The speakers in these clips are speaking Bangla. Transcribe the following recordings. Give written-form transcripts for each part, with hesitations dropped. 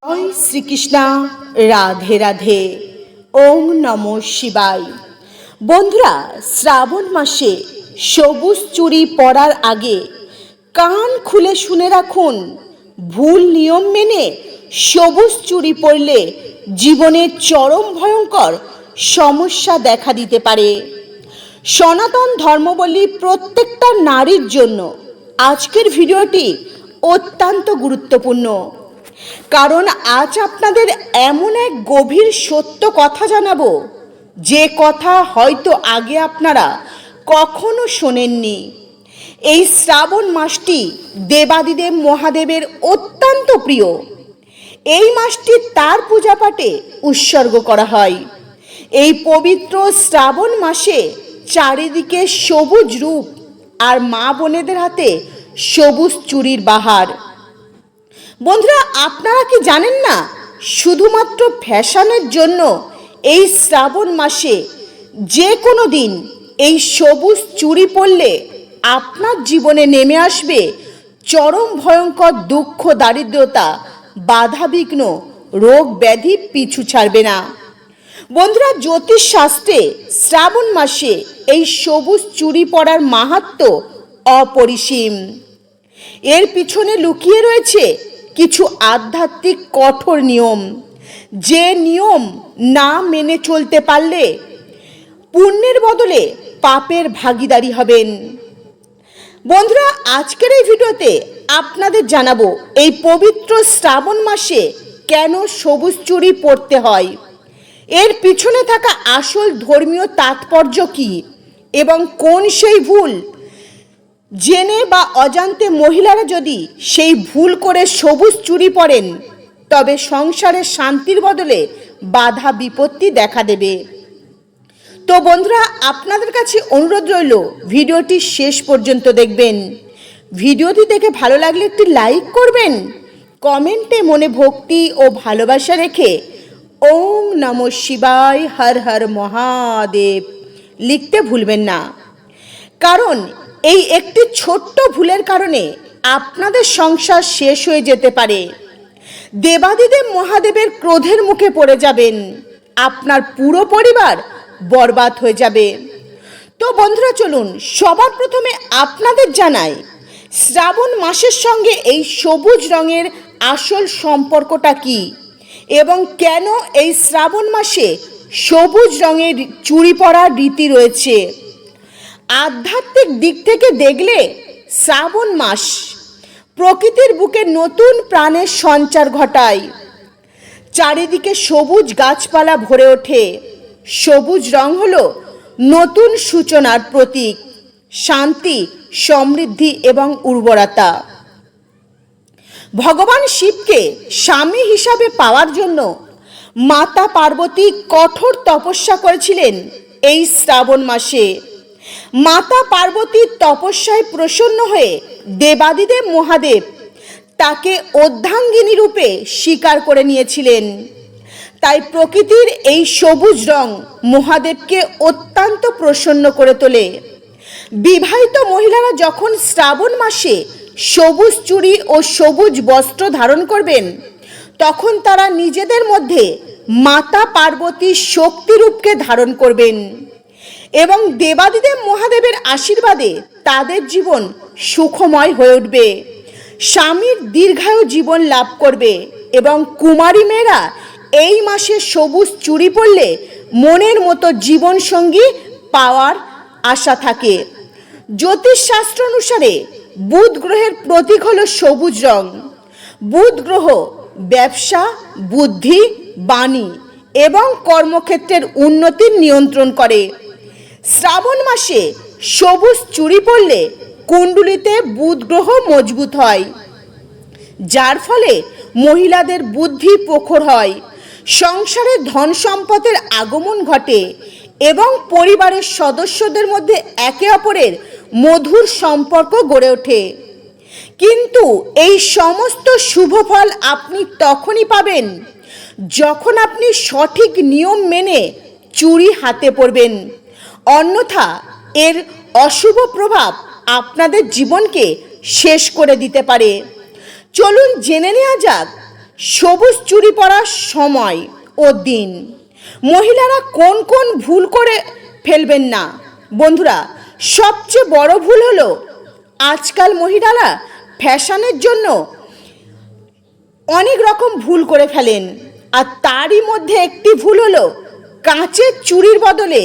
জয় শ্রীকৃষ্ণ। রাধে রাধে। ওম নমঃ শিবায়। বন্ধুরা, শ্রাবণ মাসে সবুজ চুড়ি পরার আগে কান খুলে শুনে রাখুন, ভুল নিয়ম মেনে সবুজ চুড়ি পরলে জীবনে চরম ভয়ঙ্কর সমস্যা দেখা দিতে পারে। সনাতন ধর্মাবলম্বী প্রত্যেকটা নারীর জন্য আজকের ভিডিওটি অত্যন্ত গুরুত্বপূর্ণ, কারণ আজ আপনাদের এমন এক গভীর সত্য কথা জানাবো, যে কথা হয়তো আগে আপনারা কখনো শোনেননি। এই শ্রাবণ মাসটি দেবাদিদেব মহাদেবের অত্যন্ত প্রিয়। এই মাসটি তার পূজাপাঠে উৎসর্গ করা হয়। এই পবিত্র শ্রাবণ মাসে চারিদিকে সবুজ রূপ আর মা বোনেদের হাতে সবুজ চুড়ির বাহার। বন্ধুরা, আপনারা কি জানেন না, শুধুমাত্র ফ্যাশনের জন্য এই শ্রাবণ মাসে যে কোনো দিন এই সবুজ চুড়ি পরলে আপনার জীবনে নেমে আসবে চরম ভয়ঙ্কর দুঃখ, দারিদ্রতা, বাধাবিঘ্ন, রোগ ব্যাধি পিছু ছাড়বে না। বন্ধুরা, জ্যোতিষ শাস্ত্রে শ্রাবণ মাসে এই সবুজ চুড়ি পরার মাহাত্ম্য অপরিসীম। এর পিছনে লুকিয়ে রয়েছে কিছু আধ্যাত্মিক কঠোর নিয়ম, যে নিয়ম না মেনে চলতে পারলে পুণ্যের বদলে পাপের ভাগীদারি হবেন। বন্ধুরা, আজকের এই ভিডিওতে আপনাদের জানাবো এই পবিত্র শ্রাবণ মাসে কেন সবুজ চুড়ি পরতে হয়, এর পিছনে থাকা আসল ধর্মীয় তাৎপর্য কী, এবং কোন সেই ভুল জেনে বা অজান্তে মহিলারা যদি সেই ভুল করে সবুজ চুড়ি পরেন তবে সংসারের শান্তির বদলে বাধা বিপত্তি দেখা দেবে। তো বন্ধুরা, আপনাদের কাছে অনুরোধ রইল ভিডিওটি শেষ পর্যন্ত দেখবেন। ভিডিওটি দেখে ভালো লাগলে একটি লাইক করবেন, কমেন্টে মনে ভক্তি ও ভালোবাসা রেখে ওম নমঃ শিবায়, হর হর মহাদেব লিখতে ভুলবেন না। কারণ এই একটি ছোট্ট ভুলের কারণে আপনাদের সংসার শেষ হয়ে যেতে পারে। দেবাদিদেব মহাদেবের ক্রোধের মুখে পড়ে যাবেন, আপনার পুরো পরিবার বরবাদ হয়ে যাবে। তো বন্ধুরা, চলুন সবার প্রথমে আপনাদের জানাই শ্রাবণ মাসের সঙ্গে এই সবুজ রঙের আসল সম্পর্কটা কি, এবং কেন এই শ্রাবণ মাসে সবুজ রঙের চুড়ি পরার রীতি রয়েছে। আধ্যাত্মিক দিক থেকে দেখলে শ্রাবণ মাস প্রকৃতির বুকে নতুন প্রাণের সঞ্চার ঘটায়। চারিদিকে সবুজ গাছপালা ভরে ওঠে। সবুজ রং হলো নতুন সূচনার প্রতীক, শান্তি, সমৃদ্ধি এবং উর্বরতা। ভগবান শিবকে স্বামী হিসাবে পাওয়ার জন্য মাতা পার্বতী কঠোর তপস্যা করেছিলেন এই শ্রাবণ মাসে। মাতা পার্বতীর তপস্যায় প্রসন্ন হয়ে দেবাদিদেব মহাদেব তাকে অর্ধাঙ্গিনী রূপে স্বীকার করে নিয়েছিলেন। তাই প্রকৃতির এই সবুজ রং মহাদেবকে অত্যন্ত প্রসন্ন করে তোলে। বিবাহিত মহিলারা যখন শ্রাবণ মাসে সবুজ চুড়ি ও সবুজ বস্ত্র ধারণ করবেন, তখন তারা নিজেদের মধ্যে মাতা পার্বতীর শক্তিরূপকে ধারণ করবেন এবং দেবাদিদেব মহাদেবের আশীর্বাদে তাদের জীবন সুখময় হয়ে উঠবে। স্বামীর দীর্ঘায়ু জীবন লাভ করবে এবং কুমারী মেয়েরা এই মাসে সবুজ চুড়ি পরলে মনের মতো জীবন সঙ্গী পাওয়ার আশা থাকে। জ্যোতিষ শাস্ত্র অনুসারে বুধ গ্রহের প্রতীক হলো সবুজ রং। বুধ গ্রহ ব্যবসা, বুদ্ধি, বাণী এবং কর্মক্ষেত্রের উন্নতির নিয়ন্ত্রণ করে। শ্রাবণ মাসে সবুজ চুড়ি পরলে কুণ্ডলিতে বুধ গ্রহ মজবুত হয়, যার ফলে মহিলাদের বুদ্ধি প্রখর হয়, সংসারে ধন সম্পদের আগমন ঘটে এবং পরিবারের সদস্যদের মধ্যে একে অপরের মধুর সম্পর্ক গড়ে ওঠে। কিন্তু এই সমস্ত শুভ ফল আপনি তখনই পাবেন যখন আপনি সঠিক নিয়ম মেনে চুড়ি হাতে পরবেন, অন্যথা এর অশুভ প্রভাব আপনাদের জীবনকে শেষ করে দিতে পারে। চলুন জেনে নেওয়া যাক সবুজ চুড়ি পরার সময় ও দিন। মহিলারা কোন কোন ভুল করে ফেলবেন না? বন্ধুরা, সবচেয়ে বড় ভুল হলো আজকাল মহিলারা ফ্যাশনের জন্য অনেক রকম ভুল করে ফেলেন, আর তারই মধ্যে একটি ভুল হলো কাঁচের চুড়ির বদলে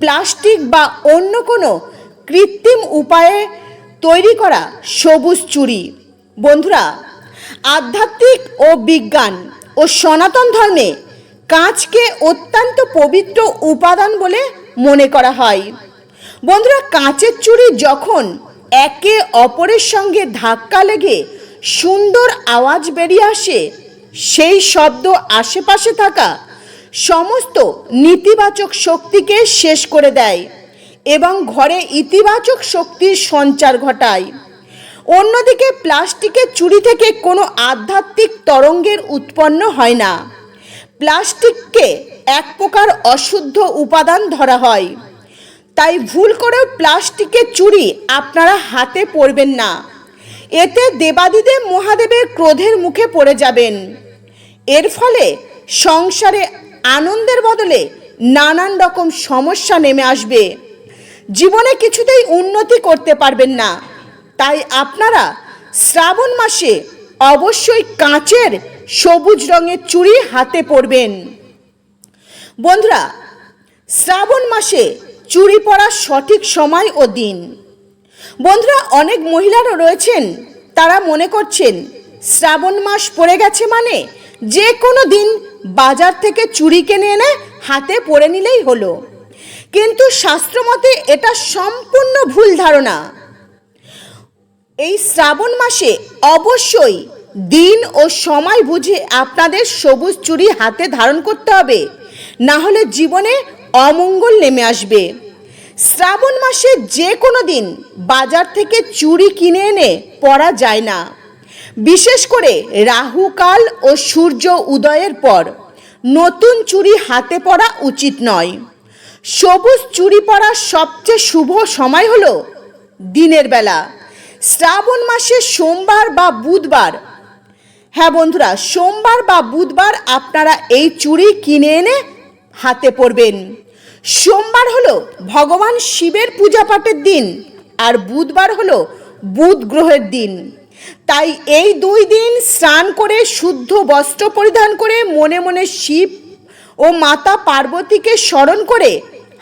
প্লাস্টিক বা অন্য কোনো কৃত্রিম উপায়ে তৈরি করা সবুজ চুড়ি। বন্ধুরা, আধ্যাত্মিক ও বিজ্ঞান ও সনাতন ধর্মে কাঁচকে অত্যন্ত পবিত্র উপাদান বলে মনে করা হয়। বন্ধুরা, কাঁচের চুড়ি যখন একে অপরের সঙ্গে ধাক্কা লেগে সুন্দর আওয়াজ বেরিয়ে আসে, সেই শব্দ আশেপাশে থাকা সমস্ত নেতিবাচক শক্তিকে শেষ করে দেয় এবং ঘরে ইতিবাচক শক্তির সঞ্চার ঘটায়। অন্যদিকে প্লাস্টিকের চুড়ি থেকে কোনো আধ্যাত্মিক তরঙ্গের উৎপন্ন হয় না। প্লাস্টিককে এক প্রকার অশুদ্ধ উপাদান ধরা হয়। তাই ভুল করেও প্লাস্টিকের চুড়ি আপনারা হাতে পরবেন না। এতে দেবাদিদেব মহাদেবের ক্রোধের মুখে পড়ে যাবেন। এর ফলে সংসারে আনন্দের বদলে নানান রকম সমস্যা নেমে আসবে। জীবনে কিছুতেই উন্নতি করতে পারবেন না। তাই আপনারা শ্রাবণ মাসে অবশ্যই কাঁচের সবুজ রঙের চুড়ি হাতে পরবেন। বন্ধুরা, শ্রাবণ মাসে চুড়ি পরার সঠিক সময় ও দিন। বন্ধুরা, অনেক মহিলারা রয়েছেন, তারা মনে করছেন শ্রাবণ মাস পড়ে গেছে মানে যে কোনো দিন বাজার থেকে চুড়ি কিনে এনে হাতে পরে নিলেই হলো। কিন্তু শাস্ত্রমতে এটা সম্পূর্ণ ভুল ধারণা। এই শ্রাবণ মাসে অবশ্যই দিন ও সময় বুঝে আপনাদের সবুজ চুড়ি হাতে ধারণ করতে হবে, না হলে জীবনে অমঙ্গল নেমে আসবে। শ্রাবণ মাসে যে কোনো দিন বাজার থেকে চুড়ি কিনে এনে পরা যায় না। বিশেষ করে রাহুকাল ও সূর্য উদয়ের পর নতুন চুড়ি হাতে পরা উচিত নয়। সবুজ চুড়ি পরার সবচেয়ে শুভ সময় হলো দিনের বেলা, শ্রাবণ মাসে সোমবার বা বুধবার। হ্যাঁ বন্ধুরা, সোমবার বা বুধবার আপনারা এই চুড়ি কিনে এনে হাতে পরবেন। সোমবার হলো ভগবান শিবের পূজা পাঠের দিন, আর বুধবার হলো বুধ গ্রহের দিন। তাই এই দুই দিন স্নান করে শুদ্ধ বস্ত্র পরিধান করে মনে মনে শিব ও মাতা পার্বতীকে স্মরণ করে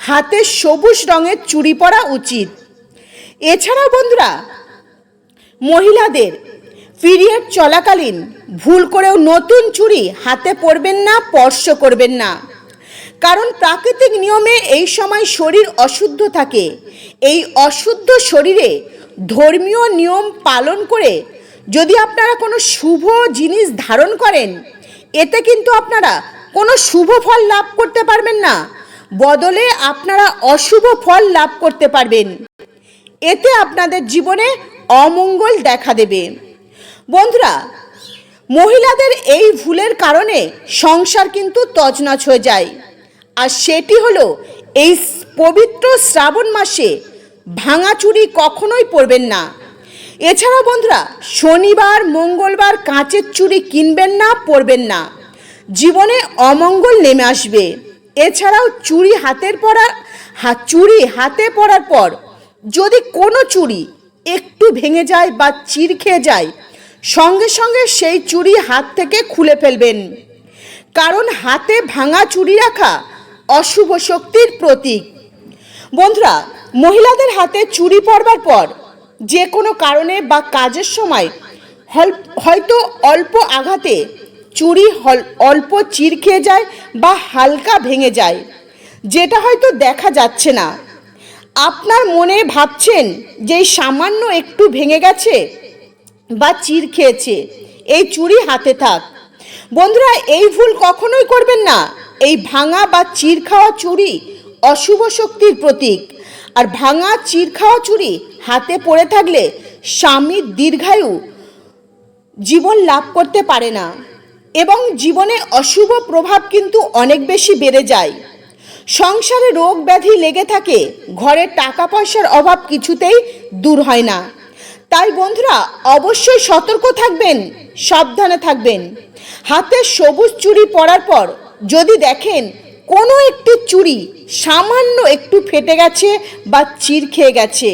হাতে সবুজ রঙের চুড়ি পরা উচিত। এছাড়াও বন্ধুরা, মহিলাদের পিরিয়ড চলাকালীন ভুল করেও নতুন চুড়ি হাতে পরবেন না, স্পর্শ করবেন না। কারণ প্রাকৃতিক নিয়মে এই সময় শরীর অশুদ্ধ থাকে। এই অশুদ্ধ শরীরে ধর্মীয় নিয়ম পালন করে যদি আপনারা কোনো শুভ জিনিস ধারণ করেন, এতে কিন্তু আপনারা কোনো শুভ ফল লাভ করতে পারবেন না, বদলে আপনারা অশুভ ফল লাভ করতে পারবেন। এতে আপনাদের জীবনে অমঙ্গল দেখা দেবে। বন্ধুরা, মহিলাদের এই ভুলের কারণে সংসার কিন্তু তছনছ হয়ে যায়। আর সেটি হলো এই পবিত্র শ্রাবণ মাসে ভাঙা চুড়ি কখনোই পরবেন না। এছাড়াও বন্ধুরা, শনিবার মঙ্গলবার কাঁচের চুড়ি কিনবেন না, পরবেন না। জীবনে অমঙ্গল নেমে আসবে। এছাড়াও চুড়ি হাতে পরার পর যদি কোনো চুড়ি একটু ভেঙে যায় বা চির খেয়ে যায়, সঙ্গে সঙ্গে সেই চুড়ি হাত থেকে খুলে ফেলবেন। কারণ হাতে ভাঙা চুড়ি রাখা অশুভ শক্তির প্রতীক। বন্ধুরা, মহিলাদের হাতে চুড়ি পরবার পর যে কোনো কারণে বা কাজের সময় হয়তো অল্প আঘাতে চুড়ি অল্প চির খেয়ে যায় বা হালকা ভেঙে যায়, যেটা হয়তো দেখা যাচ্ছে না। আপনার মনে ভাবছেন যে সামান্য একটু ভেঙে গেছে বা চির খেয়েছে, এই চুড়ি হাতে থাক। বন্ধুরা, এই ভুল কখনোই করবেন না। এই ভাঙা বা চির খাওয়া চুড়ি অশুভ শক্তির প্রতীক। আর ভাঙা চির খাওয়া চুড়ি হাতে পড়ে থাকলে স্বামীর দীর্ঘায়ু জীবন লাভ করতে পারে না এবং জীবনে অশুভ প্রভাব কিন্তু অনেক বেশি বেড়ে যায়। সংসারে রোগ ব্যাধি লেগে থাকে, ঘরে টাকা পয়সার অভাব কিছুতেই দূর হয় না। তাই বন্ধুরা অবশ্যই সতর্ক থাকবেন, সাবধানে থাকবেন। হাতে সবুজ চুড়ি পরার পর যদি দেখেন কোনো একটি চুড়ি সামান্য একটু ফেটে গেছে বা চির খেয়ে গেছে,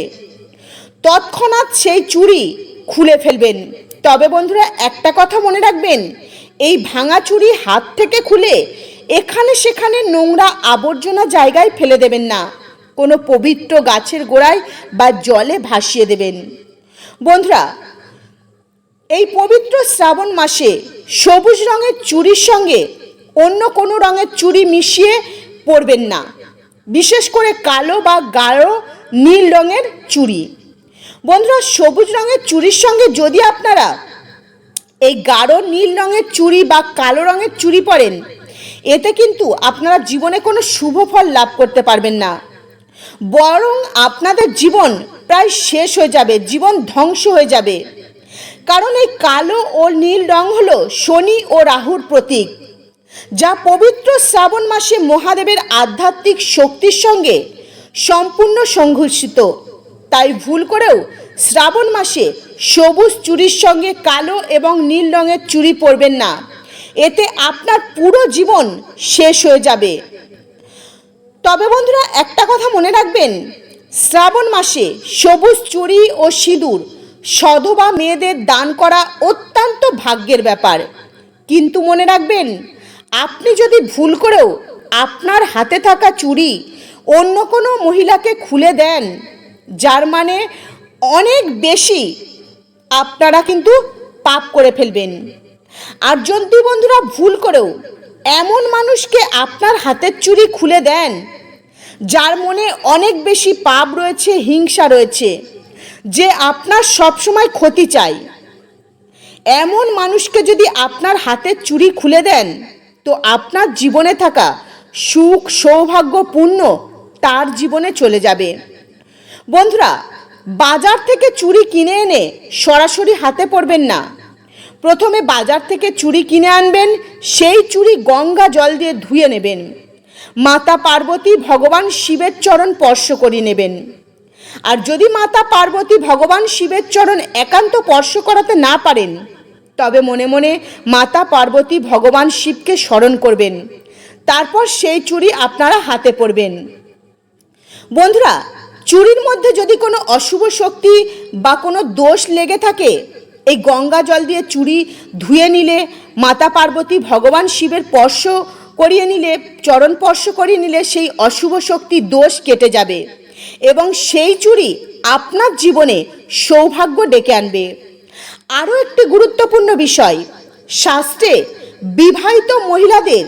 তৎক্ষণাৎ সেই চুড়ি খুলে ফেলবেন। তবে বন্ধুরা একটা কথা মনে রাখবেন, এই ভাঙা চুড়ি হাত থেকে খুলে এখানে সেখানে নোংরা আবর্জনা জায়গায় ফেলে দেবেন না, কোনো পবিত্র গাছের গোড়ায় বা জলে ভাসিয়ে দেবেন। বন্ধুরা এই পবিত্র শ্রাবণ মাসে সবুজ রঙের চুড়ির সঙ্গে অন্য কোনো রঙের চুড়ি মিশিয়ে পরবেন না, বিশেষ করে কালো বা গাঢ় নীল রঙের চুড়ি। বন্ধুরা সবুজ রঙের চুড়ির সঙ্গে যদি আপনারা এই গাঢ় নীল রঙের চুড়ি বা কালো রঙের চুড়ি পরেন, এতে কিন্তু আপনারা জীবনে কোনো শুভ ফল লাভ করতে পারবেন না, বরং আপনাদের জীবন প্রায় শেষ হয়ে যাবে, জীবন ধ্বংস হয়ে যাবে। কারণ এই কালো ও নীল রং হলো শনি ও রাহুর প্রতীক, যা পবিত্র শ্রাবণ মাসে মহাদেবের আধ্যাত্মিক শক্তির সঙ্গে সম্পূর্ণ সংঘর্ষিত। তাই ভুল করেও শ্রাবণ মাসে সবুজ চুড়ির সঙ্গে কালো এবং নীল রঙের চুড়ি পরবেন না, এতে আপনার পুরো জীবন শেষ হয়ে যাবে। তবে বন্ধুরা একটা কথা মনে রাখবেন, শ্রাবণ মাসে সবুজ চুড়ি ও সিঁদুর সধবা মেয়েদের দান করা অত্যন্ত ভাগ্যের ব্যাপার। কিন্তু মনে রাখবেন, আপনি যদি ভুল করেও আপনার হাতে থাকা চুড়ি অন্য কোনো মহিলাকে খুলে দেন, যার মানে অনেক বেশি আপনারা কিন্তু পাপ করে ফেলবেন। আর যদি বন্ধুরা ভুল করেও এমন মানুষকে আপনার হাতের চুড়ি খুলে দেন যার মনে অনেক বেশি পাপ রয়েছে, হিংসা রয়েছে, যে আপনার সবসময় ক্ষতি চাই, এমন মানুষকে যদি আপনার হাতের চুড়ি খুলে দেন, তো আপনার জীবনে থাকা সুখ সৌভাগ্য পুণ্য তার জীবনে চলে যাবে। বন্ধুরা বাজার থেকে চুড়ি কিনে এনে সরাসরি হাতে পরবেন না, প্রথমে বাজার থেকে চুড়ি কিনে আনবেন, সেই চুড়ি গঙ্গা জল দিয়ে ধুয়ে নেবেন, মাতা পার্বতী ভগবান শিবের চরণ স্পর্শ করিয়ে নেবেন। আর যদি মাতা পার্বতী ভগবান শিবের চরণ একান্ত স্পর্শ করাতে না পারেন, তবে মনে মনে মাতা পার্বতী ভগবান শিবকে স্মরণ করবেন, তারপর সেই চুড়ি আপনারা হাতে পরবেন। বন্ধুরা চুড়ির মধ্যে যদি কোনো অশুভ শক্তি বা কোনো দোষ লেগে থাকে, এই গঙ্গা জল দিয়ে চুড়ি ধুয়ে নিলে, মাতা পার্বতী ভগবান শিবের স্পর্শ করিয়ে নিলে, চরণ স্পর্শ করিয়ে নিলে সেই অশুভ শক্তি দোষ কেটে যাবে এবং সেই চুড়ি আপনার জীবনে সৌভাগ্য ডেকে আনবে। আরও একটি গুরুত্বপূর্ণ বিষয়, শাস্ত্রে বিবাহিত মহিলাদের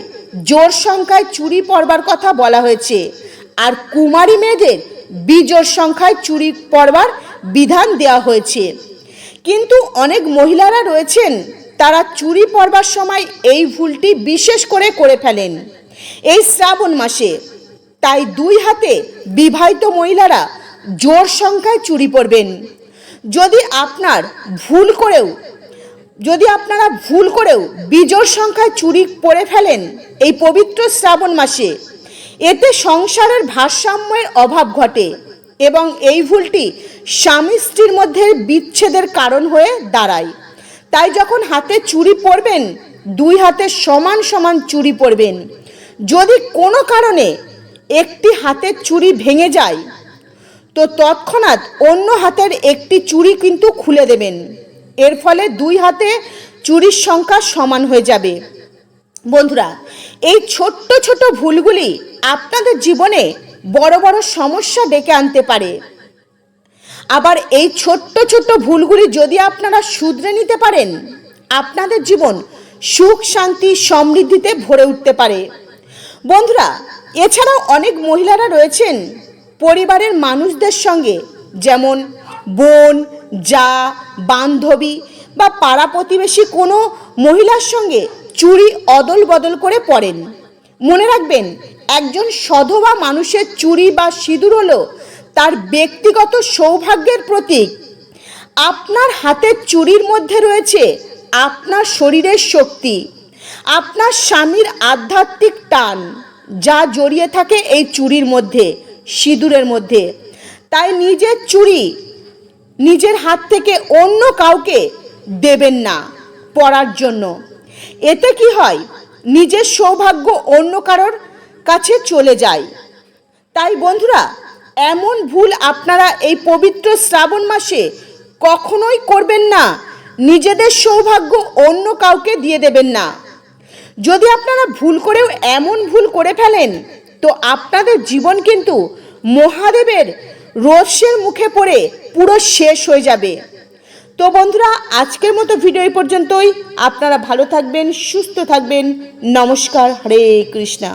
জোড় সংখ্যায় চুড়ি পরবার কথা বলা হয়েছে, আর কুমারী মেয়েদের বিজোড় সংখ্যায় চুড়ি পরবার বিধান দেওয়া হয়েছে। কিন্তু অনেক মহিলারা রয়েছেন, তারা চুড়ি পরবার সময় এই ভুলটি বিশেষ করে ফেলেন এই শ্রাবণ মাসে। তাই দুই হাতে বিবাহিত মহিলারা জোড় সংখ্যায় চুড়ি পরবেন। যদি আপনারা ভুল করেও বিজোড় সংখ্যায় চুড়ি পরে ফেলেন এই পবিত্র শ্রাবণ মাসে, এতে সংসারের ভারসাম্যের অভাব ঘটে এবং এই ভুলটি স্বামী স্ত্রীর মধ্যে বিচ্ছেদের কারণ হয়ে দাঁড়ায়। তাই যখন হাতে চুড়ি পরবেন, দুই হাতে সমান সমান চুড়ি পরবেন। যদি কোনো কারণে একটি হাতের চুড়ি ভেঙে যায়, তো তৎক্ষণাৎ অন্য হাতের একটি চুড়ি কিন্তু খুলে দেবেন, এর ফলে দুই হাতে চুড়ির সংখ্যা সমান হয়ে যাবে। বন্ধুরা এই ছোট্ট ছোট ভুলগুলি আপনাদের জীবনে বড় বড় সমস্যা ডেকে আনতে পারে। আবার এই ছোট্ট ছোট্ট ভুলগুলি যদি আপনারা শুধরে নিতে পারেন, আপনাদের জীবন সুখ শান্তি সমৃদ্ধিতে ভরে উঠতে পারে। বন্ধুরা এছাড়াও অনেক মহিলারা রয়েছেন, পরিবারের মানুষদের সঙ্গে, যেমন বোন, যা, বান্ধবী বা পাড়া প্রতিবেশী কোনো মহিলার সঙ্গে চুড়ি অদল বদল করে পরেন। মনে রাখবেন, একজন সধবা মানুষের চুড়ি বা সিঁদুর হলো তার ব্যক্তিগত সৌভাগ্যের প্রতীক। আপনার হাতের চুড়ির মধ্যে রয়েছে আপনার শরীরের শক্তি, আপনার স্বামীর আধ্যাত্মিক টান, যা জড়িয়ে থাকে এই চুড়ির মধ্যে, সিঁদুরের মধ্যে। তাই নিজের চুড়ি নিজের হাত থেকে অন্য কাউকে দেবেন না পড়ার জন্য। এতে কি হয়, নিজের সৌভাগ্য অন্য কারোর কাছে চলে যায়। তাই বন্ধুরা, এমন ভুল আপনারা এই পবিত্র শ্রাবণ মাসে কখনোই করবেন না। নিজেদের সৌভাগ্য অন্য কাউকে দিয়ে দেবেন না। যদি আপনারা ভুল করেও এমন ভুল করে ফেলেন, তো আপনাদের জীবন কিন্তু মহাদেবের রোষের মুখে পড়ে পুরো শেষ হয়ে যাবে। তো বন্ধুরা, আজকের মতো ভিডিও এই পর্যন্তই। আপনারা ভালো থাকবেন, সুস্থ থাকবেন। নমস্কার, হরে কৃষ্ণা।